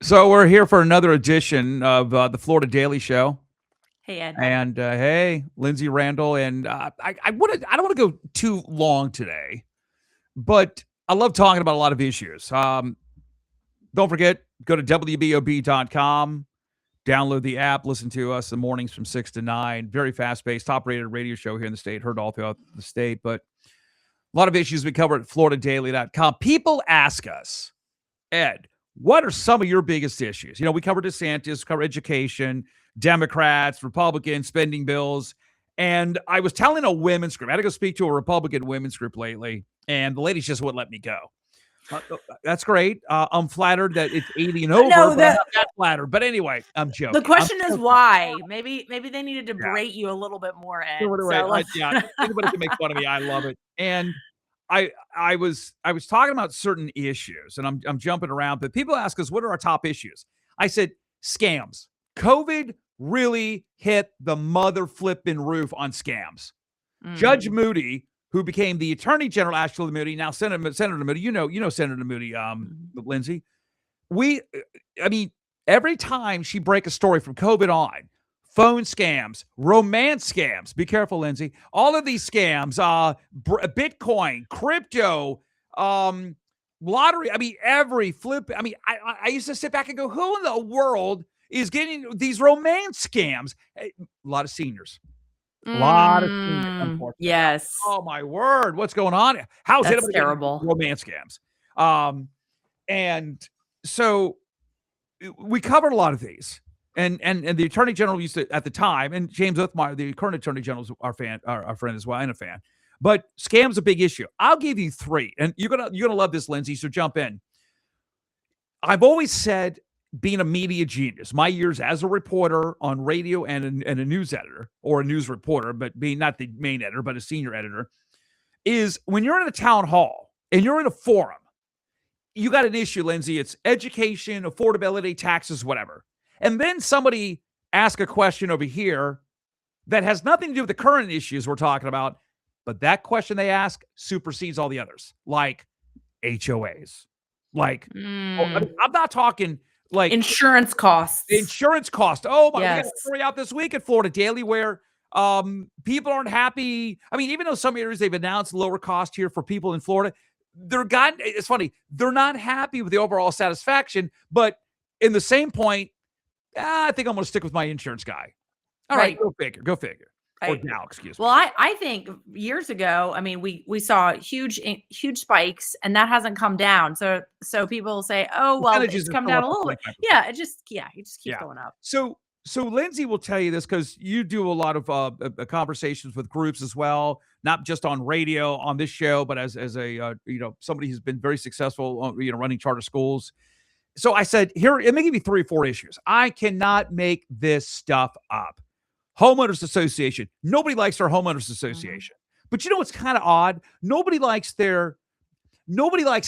So we're here for another edition of the Florida Daily Show. Hey, Ed. And hey, Lindsay Randall, and I don't want to go too long today, but I love talking about a lot of issues. Don't forget, go to WBOB.com, download the app, listen to us in the mornings from 6 to 9. Very fast-paced, top-rated radio show here in the state, heard all throughout the state, but a lot of issues we cover at FloridaDaily.com. People ask us, Ed, what are some of your biggest issues? You know, we cover DeSantis, cover education, Democrats, Republicans, spending bills. And I was telling a women's group, I had to go speak to a Republican women's group lately, and the ladies just wouldn't let me go. That's great. I'm flattered that it's 80 and over, but I'm not that flattered. But anyway, I'm joking. The question is why. Maybe they needed to berate you a little bit more, Ed. Yeah, anybody can make fun of me. I love it. And I was talking about certain issues, and I'm jumping around, but people ask us, what are our top issues? I said, scams. COVID really hit the mother flipping roof on scams. Judge Moody, who became the Attorney General, Ashley Moody, now Senator Moody, you know Senator Moody, Lindsay. Every time she break a story from COVID on, phone scams, romance scams. Be careful, Lindsay. All of these scams, Bitcoin, crypto, lottery. Every flip. I used to sit back and go, who in the world is getting these romance scams? A lot of seniors. A lot of seniors, unfortunately. Yes. Oh, my word. What's going on? How's That's terrible. Romance scams. And so we covered a lot of these. And the Attorney General used to, at the time, and James Othmeyer, the current Attorney General, is our friend as well, and a fan. But scam's a big issue. I'll give you three, and you're gonna love this, Lindsay. So jump in. I've always said, being a media genius, my years as a reporter on radio and a news editor, or a news reporter, but being not the main editor, but a senior editor, is when you're in a town hall and you're in a forum, you got an issue, Lindsay. It's education, affordability, taxes, whatever. And then somebody asks a question over here that has nothing to do with the current issues we're talking about, but that question they ask supersedes all the others, like HOAs. I'm not talking like insurance costs. Oh my, yes. We got a story out this week at Florida Daily where people aren't happy. Even though some areas they've announced lower cost here for people in Florida, it's funny, they're not happy with the overall satisfaction, but in the same point, I think I'm going to stick with my insurance guy. All right, go figure. Or now, excuse me. Well, I think years ago, we saw huge spikes, and that hasn't come down. So people say, oh, well, it's come down a little bit. Yeah, it just keeps going up. So Lindsay will tell you this because you do a lot of conversations with groups as well, not just on radio on this show, but as a somebody who's been very successful, running charter schools. So I said, here, let me give you 3 or 4 issues. I cannot make this stuff up. Homeowners Association. Nobody likes their homeowners association. But you know what's kind of odd? Nobody likes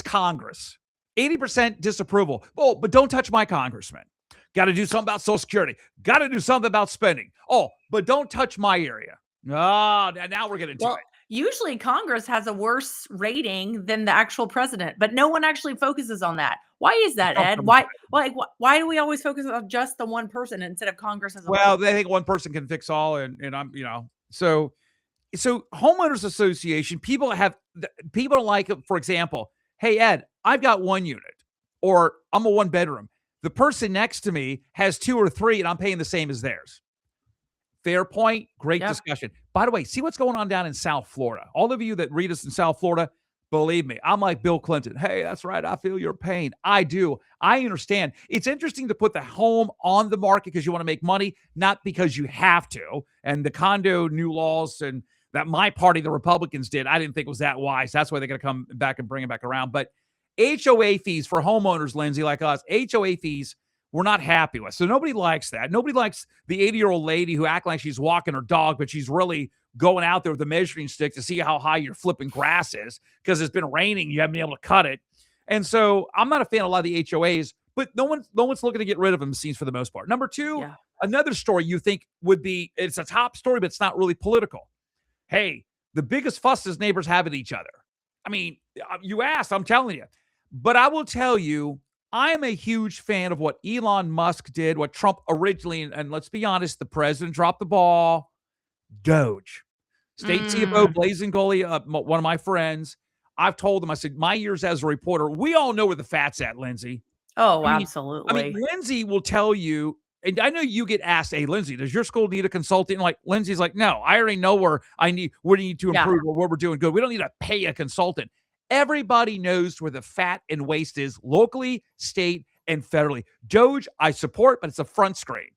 Congress. 80% disapproval. Oh, but don't touch my congressman. Got to do something about Social Security. Got to do something about spending. Oh, but don't touch my area. Oh, now we're getting to it. Usually Congress has a worse rating than the actual president, but no one actually focuses on that. Why is that, Ed? Why do we always focus on just the one person instead of Congress as a whole? Well, they think one person can fix all, and I'm, so homeowners association, people don't like it. For example, hey, Ed, I've got 1 unit, or I'm a 1-bedroom. The person next to me has 2 or 3, and I'm paying the same as theirs. Fair point. Great discussion. By the way, see what's going on down in South Florida. All of you that read us in South Florida, believe me, I'm like Bill Clinton. Hey, that's right. I feel your pain. I do. I understand. It's interesting to put the home on the market because you want to make money, not because you have to. And the condo new laws and that my party, the Republicans, did, I didn't think was that wise. That's why they're going to come back and bring it back around. But HOA fees for homeowners, Lindsay, like us, HOA fees, we're not happy with. So nobody likes that. Nobody likes the 80-year-old lady who acts like she's walking her dog, but she's really going out there with a measuring stick to see how high your flipping grass is because it's been raining. You haven't been able to cut it. And so I'm not a fan of a lot of the HOAs, but no one's looking to get rid of them, it seems, for the most part. Number 2, another story you think would be, it's a top story, but it's not really political. Hey, the biggest fusses neighbors have at each other. You asked, I'm telling you. But I will tell you, I am a huge fan of what Elon Musk did, what Trump originally, and let's be honest, the president dropped the ball. Doge. State CFO, Blazing Goalie, one of my friends. I've told them, I said, my years as a reporter, we all know where the fat's at, Lindsay. Oh, absolutely. Lindsay will tell you, and I know you get asked, hey, Lindsay, does your school need a consultant? Like, Lindsay's like, no, I already know where we need to improve or where we're doing good. We don't need to pay a consultant. Everybody knows where the fat and waste is locally, state, and federally. Doge, I support, but it's a front screen.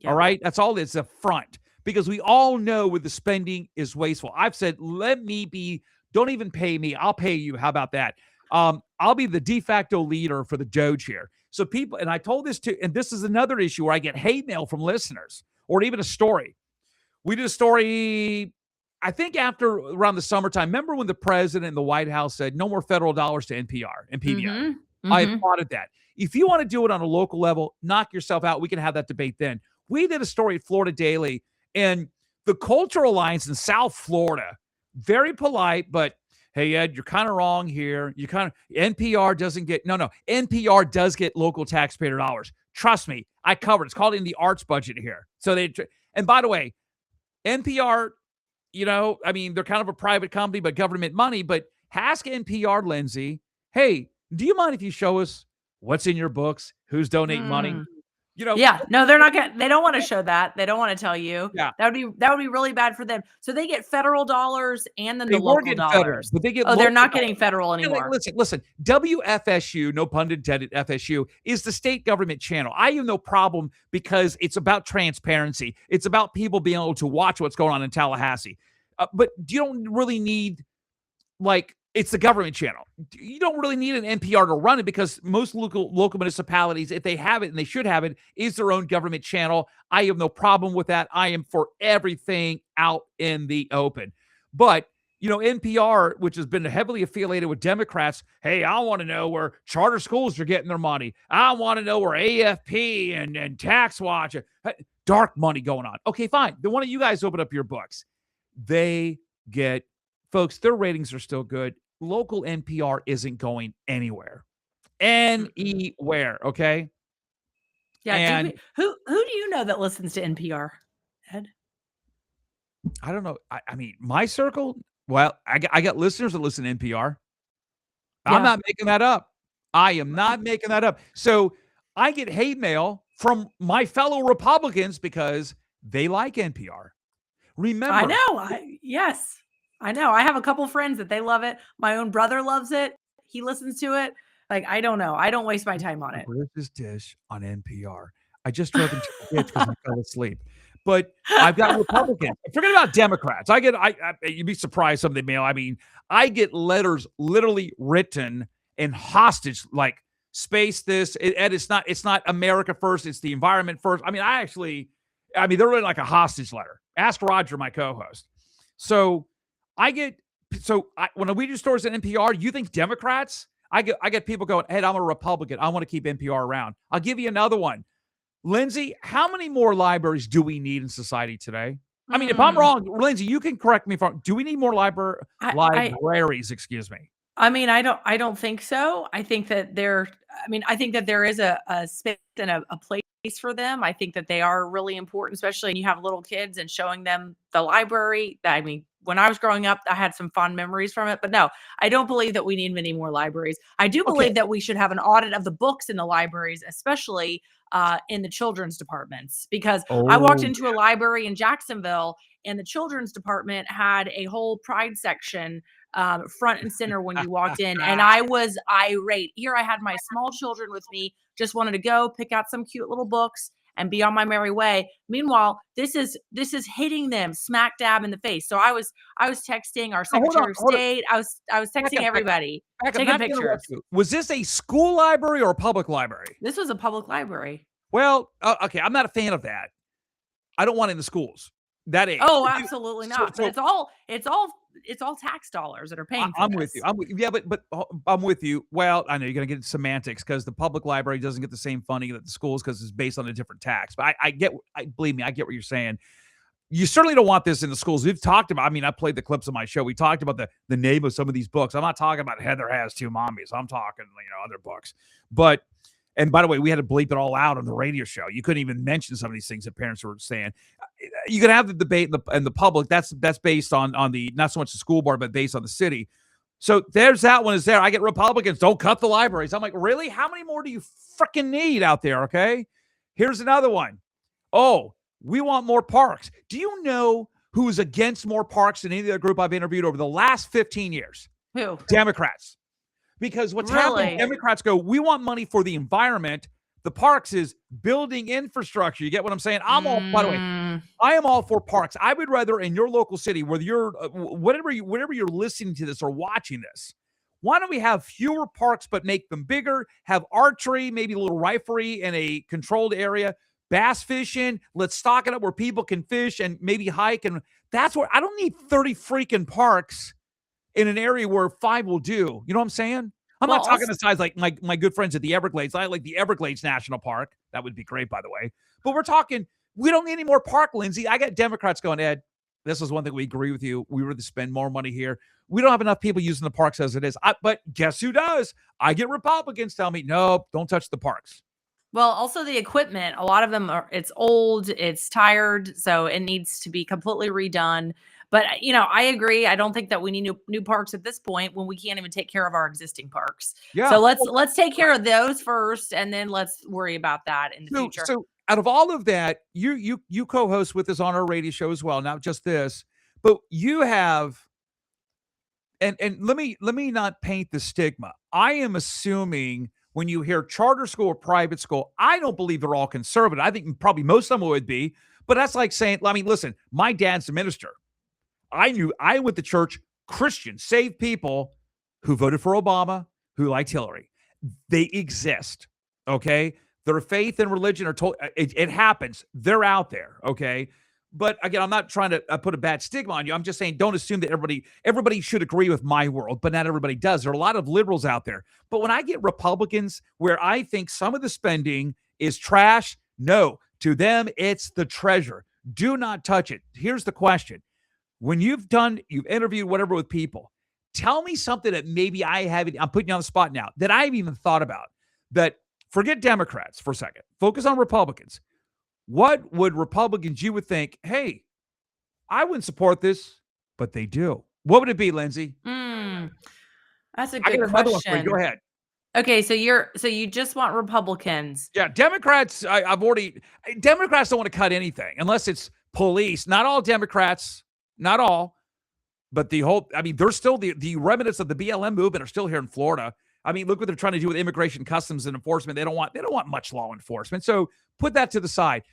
All right? That's all it's a front. Because we all know where the spending is wasteful. I've said, don't even pay me. I'll pay you. How about that? I'll be the de facto leader for the Doge here. So people, and I told this too, and this is another issue where I get hate mail from listeners or even a story. We did a story, I think around the summertime. Remember when the president and the White House said no more federal dollars to NPR and PBI? I applauded that. If you want to do it on a local level, knock yourself out. We can have that debate then. We did a story at Florida Daily, and the Cultural Alliance in South Florida, very polite, but hey, Ed, you're kind of wrong here. NPR doesn't get, NPR does get local taxpayer dollars. Trust me, I covered. It's called in the arts budget here. And by the way, NPR, they're kind of a private company, but government money. But ask NPR, Lindsay, hey, do you mind if you show us what's in your books? Who's donating money? No, they're not gonna. They don't want to show that. They don't want to tell you. Yeah, that would be really bad for them. So they get federal dollars and then the local dollars. Federal, but they get. They're not getting federal anymore. Listen. WFSU, no pun intended. FSU is the state government channel. I have no problem because it's about transparency. It's about people being able to watch what's going on in Tallahassee. But you don't really need it's the government channel. You don't really need an NPR to run it because most local municipalities, if they have it and they should have it, is their own government channel. I have no problem with that. I am for everything out in the open. But, NPR, which has been heavily affiliated with Democrats, hey, I want to know where charter schools are getting their money. I want to know where AFP and Tax Watch, dark money going on. Okay, fine. Then why don't you guys open up your books? Folks, their ratings are still good. Local NPR isn't going anywhere. Okay? Yeah. And who do you know that listens to NPR, Ed? I don't know. I mean, my circle, well, I got listeners that listen to NPR. Yeah. I'm not making that up. I am not making that up. So I get hate mail from my fellow Republicans because they like NPR. Remember. I know. Yes. I know. I have a couple friends that they love it. My own brother loves it. He listens to it. I don't know. I don't waste my time on it. Where's this dish on NPR? I just drove into the ditch because I fell asleep. But I've got Republicans. Forget about Democrats. You'd be surprised some of the mail. I mean, I get letters literally written in hostage, like space this. It's not America first. It's the environment first. I mean, they're written like a hostage letter. Ask Roger, my co-host. So when we do stories at NPR, you think Democrats? I get people going, hey, I'm a Republican. I want to keep NPR around. I'll give you another one. Lindsay, how many more libraries do we need in society today? I mean, if I'm wrong, Lindsay, you can correct me if I'm wrong. Do we need more libraries? Excuse me. I mean, I don't think so. I think that there is a space and a place for them. I think that they are really important, especially when you have little kids and showing them the library. I mean, when I was growing up, I had some fond memories from it, but no, I don't believe that we need many more libraries. I do believe that we should have an audit of the books in the libraries, especially in the children's departments, because I walked into a library in Jacksonville and the children's department had a whole pride section front and center when you walked in. And I was irate. Here I had my small children with me, just wanted to go pick out some cute little books and be on my merry way. Meanwhile, this is hitting them smack dab in the face. So I was texting our Secretary of State. I was texting everybody, taking pictures. Was this a school library or a public library? This was a public library. Well, okay, I'm not a fan of that. I don't want it in the schools. That age. Oh, absolutely not. But it's all tax dollars that are paying for I'm with you. Yeah, but I'm with you. Well, I know you're going to get semantics because the public library doesn't get the same funding that the schools because it's based on a different tax. But believe me, I get what you're saying. You certainly don't want this in the schools. We've talked about, I played the clips on my show. We talked about the name of some of these books. I'm not talking about Heather Has Two Mommies. I'm talking, other books. But And by the way, we had to bleep it all out on the radio show. You couldn't even mention some of these things that parents were saying. You can have the debate in the public. That's based on the, not so much the school board, but based on the city. So there's that one is there. I get Republicans, don't cut the libraries. I'm like, really? How many more do you freaking need out there? Okay. Here's another one. Oh, we want more parks. Do you know who is against more parks than any other group I've interviewed over the last 15 years? Who? Democrats. Because what's happening, Democrats go, we want money for the environment. The parks is building infrastructure. You get what I'm saying? I'm all, by the way, I am all for parks. I would rather in your local city, whether you're, whatever you're listening to this or watching this, why don't we have fewer parks, but make them bigger, have archery, maybe a little riflery in a controlled area, bass fishing. Let's stock it up where people can fish and maybe hike. And that's where I don't need 30 freaking parks in an area where 5 will do. You know what I'm saying? I'm not talking to size like my good friends at the Everglades. I like the Everglades National Park. That would be great, by the way. But we're talking, we don't need any more park, Lindsay. I got Democrats going, Ed, this is one thing we agree with you. We would spend more money here. We don't have enough people using the parks as it is. But guess who does? I get Republicans tell me, no, don't touch the parks. Well, also the equipment, a lot of them it's old, it's tired, so it needs to be completely redone. But, I agree. I don't think that we need new parks at this point when we can't even take care of our existing parks. Yeah. So let's take care of those first, and then let's worry about that in the future. So out of all of that, you co-host with us on our radio show as well, not just this, but you have, and let me not paint the stigma. I am assuming when you hear charter school or private school, I don't believe they're all conservative. I think probably most of them would be, but that's like saying, I mean, listen, my dad's a minister. I went to church, Christian, saved people who voted for Obama, who liked Hillary. They exist, okay? Their faith and religion are told, it happens. They're out there, okay? But again, I'm not trying to put a bad stigma on you. I'm just saying don't assume that everybody should agree with my world, but not everybody does. There are a lot of liberals out there. But when I get Republicans where I think some of the spending is trash, no, to them, it's the treasure. Do not touch it. Here's the question. When you've interviewed whatever with people, tell me something that maybe I'm putting you on the spot now, that I haven't even thought about. That forget Democrats for a second. Focus on Republicans. What would Republicans you would think, hey, I wouldn't support this, but they do? What would it be, Lindsay? That's a good question. Go ahead. Okay, so you just want Republicans. Yeah, Democrats, Democrats don't want to cut anything unless it's police. Not all Democrats. Not all, but there's still the remnants of the BLM movement are still here in Florida. I mean, look what they're trying to do with immigration, customs, and enforcement. They don't want much law enforcement. So put that to the side.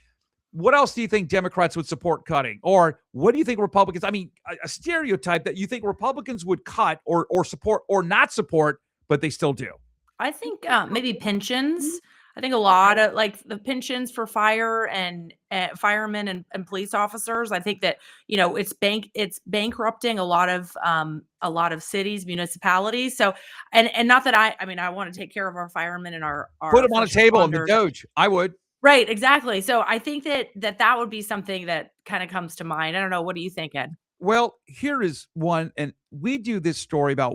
What else do you think Democrats would support cutting? Or what do you think Republicans, a stereotype that you think Republicans would cut or support or not support, but they still do? I think maybe pensions. I think a lot of like the pensions for firemen and police officers. I think that, it's bankrupting a lot of cities, municipalities. So, and not that I want to take care of our firemen and our put them on a table in the Doge. I would. Right. Exactly. So I think that would be something that kind of comes to mind. I don't know. What do you think, Ed? Well, here is one, and we do this story about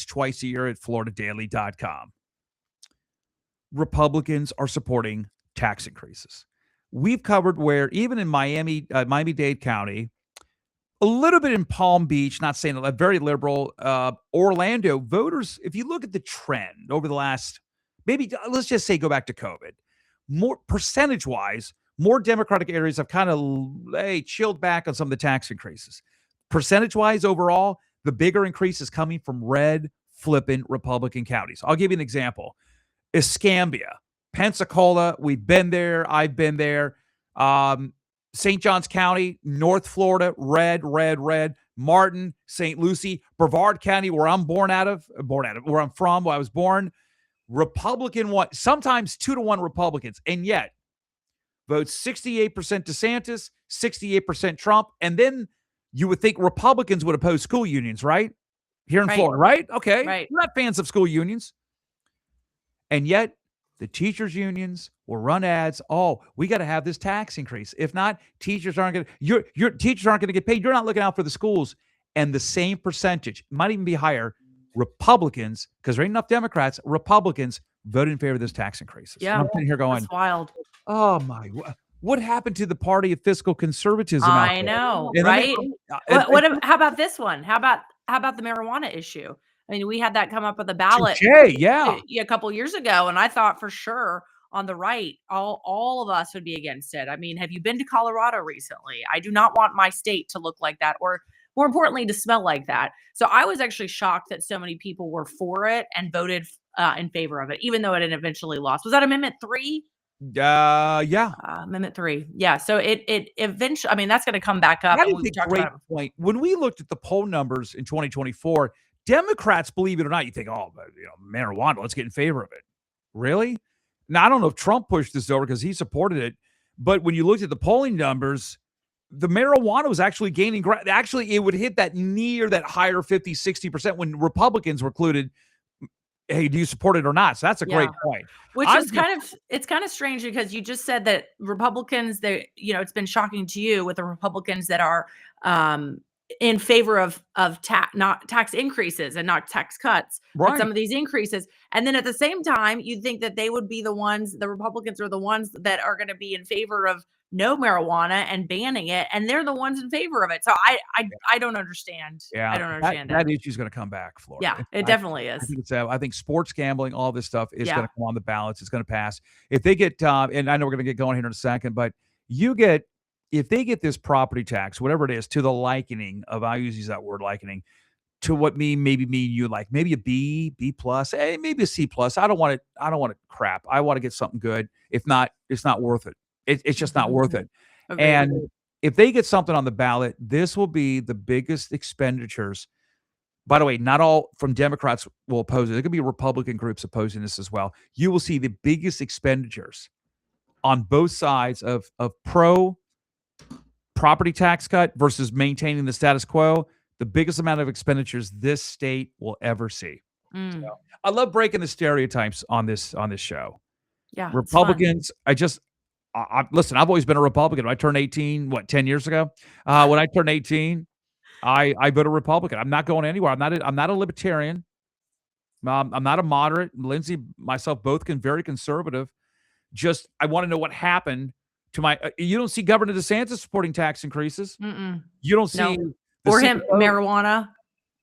twice a year at FloridaDaily.com. Republicans are supporting tax increases. We've covered where even in Miami-Dade County, a little bit in Palm Beach, not saying a very liberal, Orlando voters, if you look at the trend over the last, maybe let's just say go back to COVID, more percentage-wise, more Democratic areas have kind of chilled back on some of the tax increases. Percentage-wise overall, the bigger increase is coming from red flipping Republican counties. I'll give you an example. Escambia, Pensacola, we've been there. I've been there. St. Johns County, North Florida, red. Martin, St. Lucie, Brevard County, where I'm where I'm from, where I was born. Republican one, sometimes 2-1 Republicans, and yet vote 68% DeSantis, 68% Trump, and then you would think Republicans would oppose school unions, right? Here in Florida, right? Okay. Right. We're not fans of school unions. And yet, the teachers' unions will run ads. Oh, we got to have this tax increase. If not, teachers aren't going to. Your teachers aren't going to get paid. You're not looking out for the schools. And the same percentage, might even be higher, Republicans, because there ain't enough Democrats, Republicans voted in favor of this tax increases. Yeah, and I'm sitting here going, that's wild. oh my, what happened to the party of fiscal conservatism out I there? know, And right? and How about this one? How about the marijuana issue? I mean, we had that come up with the ballot yeah. a couple years ago, and I thought for sure on the right, all of us would be against it. I mean, have you been to Colorado recently? I do not want my state to look like that, or more importantly, to smell like that. So I was actually shocked that so many people were for it and voted in favor of it, even though it had eventually lost. Was that Amendment 3? Yeah. Amendment 3. Yeah. So it eventually, I mean, that's going to come back up. That And is we a talked great about it. point. When we looked at the poll numbers in 2024, Democrats, believe it or not, you think, oh, marijuana, let's get in favor of it. Really? Now, I don't know if Trump pushed this over because he supported it, but when you looked at the polling numbers, the marijuana was actually gaining ground. Actually, it would hit that near that higher 50, 60% when Republicans were included. Hey, do you support it or not? So that's a great point. Which is it's kind of strange because you just said that Republicans, it's been shocking to you with the Republicans that are in favor of not tax increases and not tax cuts, but some of these increases. And then at the same time, you'd think that they would be the Republicans are the ones that are going to be in favor of no marijuana and banning it, and they're the ones in favor of it. So I don't understand. Yeah, I don't understand that issue is going to come back, Florida. Yeah, it definitely is. I think sports gambling, all this stuff is going to come on the ballots. It's going to pass. If they get, and I know we're going to get going here in a second, but if they get this property tax, whatever it is, to the likening of, I use that word likening, to what maybe you like, maybe a B plus, maybe a C plus. I don't want it crap. I want to get something good. If not, it's not worth it. It's just not worth it. Okay. And if they get something on the ballot, this will be the biggest expenditures. By the way, not all from Democrats will oppose it. There could be Republican groups opposing this as well. You will see the biggest expenditures on both sides of pro property tax cut versus maintaining the status quo. The biggest amount of expenditures this state will ever see. So, I love breaking the stereotypes on this show. Yeah, Republicans, listen, I've always been a Republican. When I turned 18, 10 years ago? When I turned 18, I voted Republican. I'm not going anywhere. I'm not a libertarian. I'm not a moderate. Lindsay, myself, both very conservative. Just, I want to know what happened to you don't see Governor DeSantis supporting tax increases. You don't see. Or him, marijuana.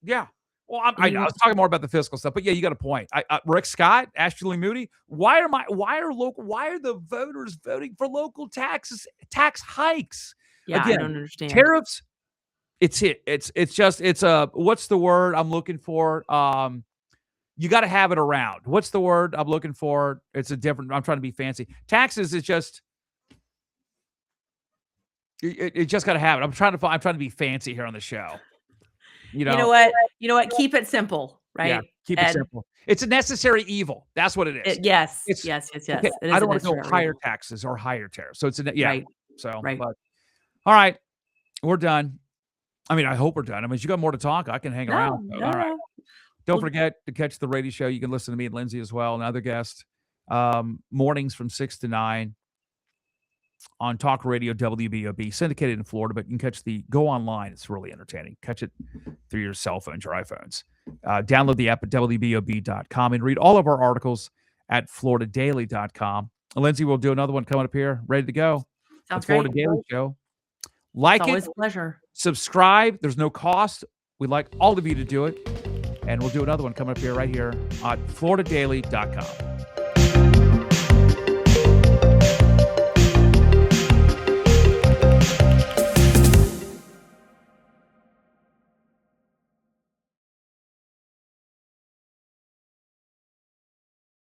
Yeah. Well, I was talking more about the fiscal stuff, but yeah, you got a point. Rick Scott, Ashley Moody. Why are the voters voting for local tax hikes? Yeah, again, I don't understand. Tariffs. It's what's the word I'm looking for? You got to have it around. What's the word I'm looking for? I'm trying to be fancy. Taxes is just. It just got to have it. I'm trying to be fancy here on the show. You know what? Keep it simple, right? Yeah, keep it simple. It's a necessary evil. That's what it is. Yes. Okay, I don't want to go higher taxes or higher tariffs. So it's right. So, right. But, all right, we're done. I mean, I hope we're done. I mean, you got more to talk. I can hang around. No. All right. Don't forget to catch the radio show. You can listen to me and Lindsay as well, and other guests. Mornings from 6 to 9 on Talk Radio WBOB, syndicated in Florida, but you can go online. It's really entertaining. Catch it through your cell phones, your iPhones. Download the app at WBOB.com and read all of our articles at FloridaDaily.com. Lindsay, we'll do another one coming up here. Ready to go. Sounds the Florida great. Daily Show. Like it's always it. A pleasure. Subscribe. There's no cost. We'd like all of you to do it. And we'll do another one coming up here right here at FloridaDaily.com.